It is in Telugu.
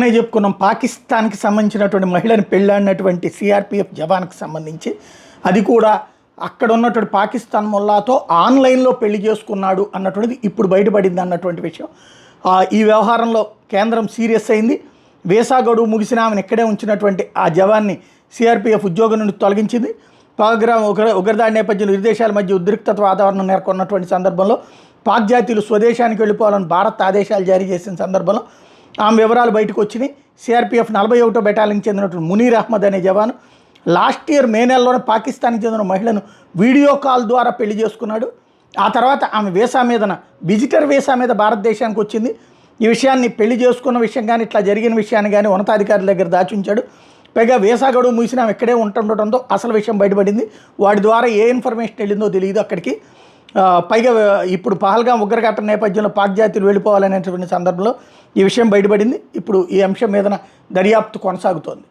చెప్పుకున్నాం పాకిస్తాన్కి సంబంధించినటువంటి మహిళని పెళ్ళాడినటువంటి సిఆర్పిఎఫ్ జవాన్కి సంబంధించి అది కూడా అక్కడ ఉన్నటువంటి పాకిస్తాన్ ముల్లాతో ఆన్లైన్లో పెళ్లి చేసుకున్నాడు అన్నటువంటిది ఇప్పుడు బయటపడింది అన్నటువంటి విషయం. ఈ వ్యవహారంలో కేంద్రం సీరియస్ అయింది. వీసా గడువు ముగిసిన ఆమెను ఇక్కడే ఉంచినటువంటి ఆ జవాన్ని సిఆర్పిఎఫ్ ఉద్యోగం నుండి తొలగించింది. ఉగ్రదాడి నేపథ్యంలో ఇరు దేశాల మధ్య ఉద్రిక్తత వాతావరణం నెలకొన్నటువంటి సందర్భంలో పాక్ జాతీయులు స్వదేశానికి వెళ్ళిపోవాలని భారత్ ఆదేశాలు జారీ చేసిన సందర్భంలో ఆమె వివరాలు బయటకు వచ్చినాయి. సిఆర్పిఎఫ్ 41వ బెటాలియన్కి చెందినటువంటి మునీర్ అహ్మద్ అనే జవాను లాస్ట్ ఇయర్ మే నెలలోనే పాకిస్తాన్కి చెందిన మహిళను వీడియో కాల్ ద్వారా పెళ్లి చేసుకున్నాడు. ఆ తర్వాత ఆమె వీసా మీదన విజిటర్ వీసా మీద భారతదేశానికి వచ్చింది. ఈ విషయాన్ని పెళ్లి చేసుకున్న విషయం కానీ ఇట్లా జరిగిన విషయాన్ని కానీ ఉన్నతాధికారుల దగ్గర దాచుంచాడు. పైగా వీసా గడువు ముగిసిన ఆమె ఇక్కడే ఉంటుండటంతో అసలు విషయం బయటపడింది. వాడి ద్వారా ఏ ఇన్ఫర్మేషన్ వెళ్ళిందో తెలియదు అక్కడికి. పైగా ఇప్పుడు పహల్గాం ఉగ్రఘటన నేపథ్యంలో పాక్ జాతీయులు వెళ్ళిపోవాలనేటువంటి సందర్భంలో ఈ విషయం బయటపడింది. ఇప్పుడు ఈ అంశం మీదన దర్యాప్తు కొనసాగుతోంది.